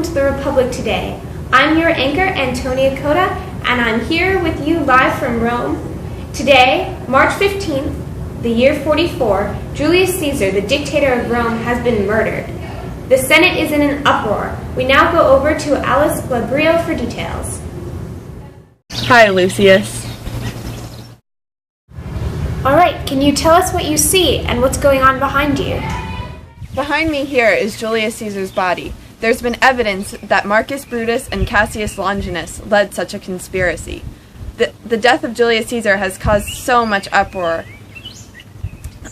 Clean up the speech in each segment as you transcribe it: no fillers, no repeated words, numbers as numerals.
to the Republic Today. I'm your anchor, Antonia Coda, and I'm here with you live from Rome. Today, March 15th, the year 44, Julius Caesar, the dictator of Rome, has been murdered. The Senate is in an uproar. We now go over to Alice Glabrio for details. Hi, Lucius. All right, can you tell us what you see and what's going on behind you? Behind me here is Julius Caesar's body. There's been evidence that Marcus Brutus and Cassius Longinus led such a conspiracy. The death of Julius Caesar has caused so much uproar.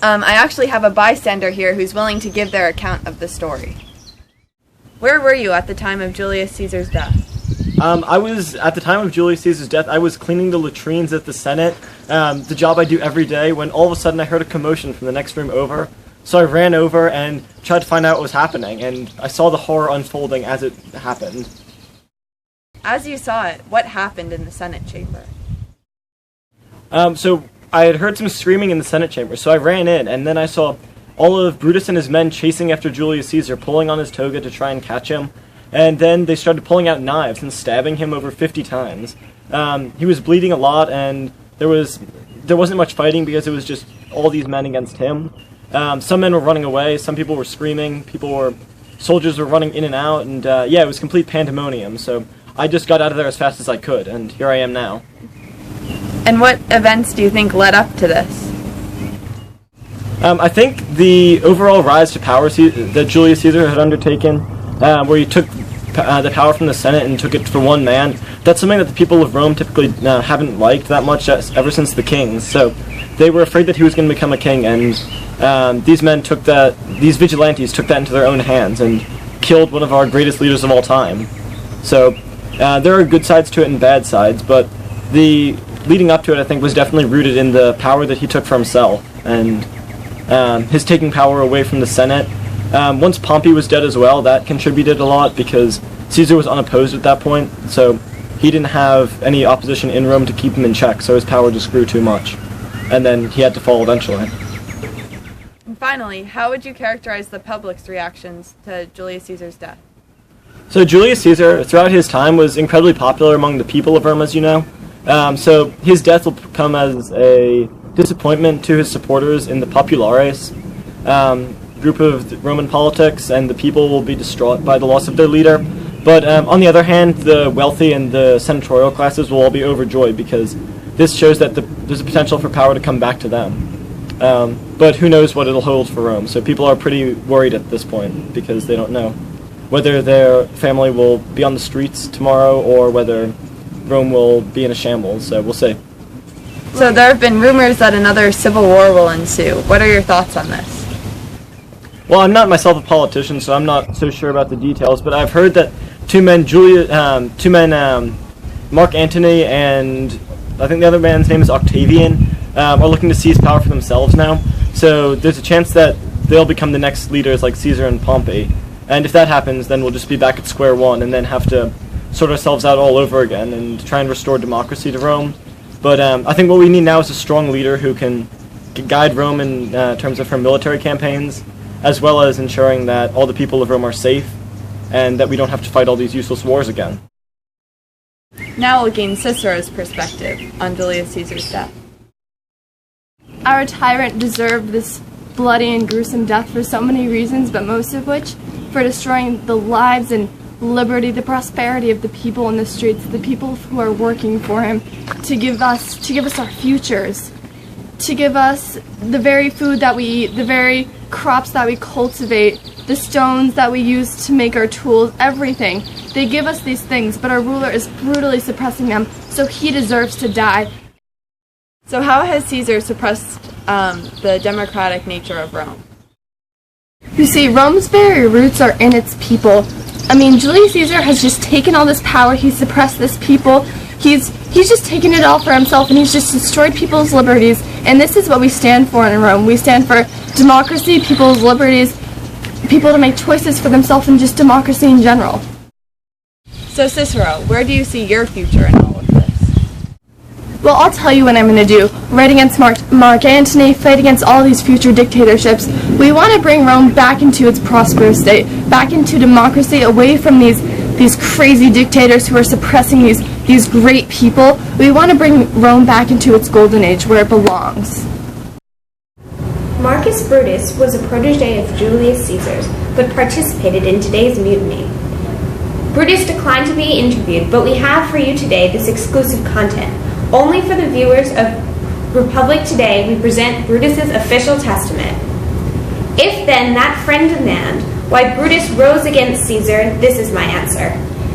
I actually have a bystander here who's willing to give their account of the story. Where were you at the time of Julius Caesar's death? At the time of Julius Caesar's death, I was cleaning the latrines at the Senate, the job I do every day, when all of a sudden I heard a commotion from the next room over. So I ran over and tried to find out what was happening, and I saw the horror unfolding as it happened. As you saw it, what happened in the Senate chamber? So I had heard some screaming in the Senate chamber, so I ran in, and then I saw all of Brutus and his men chasing after Julius Caesar, pulling on his toga to try and catch him. And then they started pulling out knives and stabbing him over 50 times. He was bleeding a lot, and there wasn't much fighting because it was just all these men against him. Some men were running away, some people were screaming, soldiers were running in and out, and it was complete pandemonium. So I just got out of there as fast as I could, and here I am now. And what events do you think led up to this? I think the overall rise to power that Julius Caesar had undertaken, where he took the power from the Senate and took it for one man, that's something that the people of Rome typically haven't liked that much ever since the kings. So they were afraid that he was going to become a king, and these vigilantes took that into their own hands and killed one of our greatest leaders of all time. So there are good sides to it and bad sides, but the leading up to it, I think, was definitely rooted in the power that he took for himself and his taking power away from the Senate. Once Pompey was dead as well, that contributed a lot because Caesar was unopposed at that point, so he didn't have any opposition in Rome to keep him in check, so his power just grew too much. And then he had to fall eventually. And finally, how would you characterize the public's reactions to Julius Caesar's death? So Julius Caesar, throughout his time, was incredibly popular among the people of Rome, as you know. So his death will come as a disappointment to his supporters in the populares group of Roman politics, and the people will be distraught by the loss of their leader. But on the other hand, the wealthy and the senatorial classes will all be overjoyed because this shows that there's a potential for power to come back to them. But who knows what it'll hold for Rome. So people are pretty worried at this point because they don't know whether their family will be on the streets tomorrow or whether Rome will be in a shambles. So we'll see. So there have been rumors that another civil war will ensue. What are your thoughts on this? Well, I'm not myself a politician, so I'm not so sure about the details, but I've heard that Mark Antony and I think the other man's name is Octavian, are looking to seize power for themselves now. So there's a chance that they'll become the next leaders like Caesar and Pompey. And if that happens, then we'll just be back at square one and then have to sort ourselves out all over again and try and restore democracy to Rome. But I think what we need now is a strong leader who can guide Rome in terms of her military campaigns, as well as ensuring that all the people of Rome are safe and that we don't have to fight all these useless wars again. Now we'll gain Cicero's perspective on Julius Caesar's death. Our tyrant deserved this bloody and gruesome death for so many reasons, but most of which for destroying the lives and liberty, the prosperity of the people in the streets, the people who are working for him, to give us our futures, to give us the very food that we eat, the very crops that we cultivate, the stones that we use to make our tools, everything. They give us these things, but our ruler is brutally suppressing them, so he deserves to die. So how has Caesar suppressed the democratic nature of Rome? You see, Rome's very roots are in its people. I mean, Julius Caesar has just taken all this power, he's suppressed this people, he's just taken it all for himself, and he's just destroyed people's liberties, and this is what we stand for in Rome. We stand for democracy, people's liberties, people to make choices for themselves, and just democracy in general. So Cicero, where do you see your future in all of this? Well, I'll tell you what I'm going to do. Right against Mark Antony, fight against all these future dictatorships. We want to bring Rome back into its prosperous state, back into democracy, away from these these crazy dictators who are suppressing these great people. We want to bring Rome back into its golden age where it belongs. Marcus Brutus was a protege of Julius Caesar's, but participated in today's mutiny. Brutus declined to be interviewed, but we have for you today this exclusive content. Only for the viewers of Republic Today, we present Brutus's official testament. If then that friend demand why Brutus rose against Caesar, this is my answer.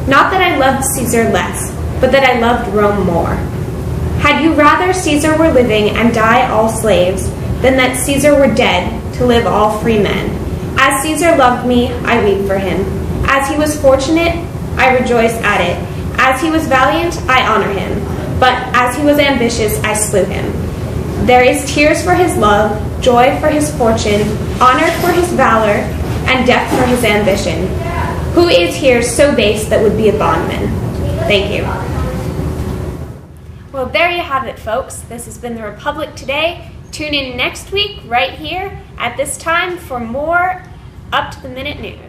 Not that I loved Caesar less, but that I loved Rome more. Had you rather Caesar were living and die all slaves, than that Caesar were dead to live all free men? As Caesar loved me, I weep for him. As he was fortunate, I rejoice at it. As he was valiant, I honor him. But as he was ambitious, I slew him. There is tears for his love, joy for his fortune, honor for his valor, and death for his ambition. Who is here so base that would be a bondman? Thank you. Well, there you have it, folks. This has been the Republic Today. Tune in next week right here at this time for more up-to-the-minute news.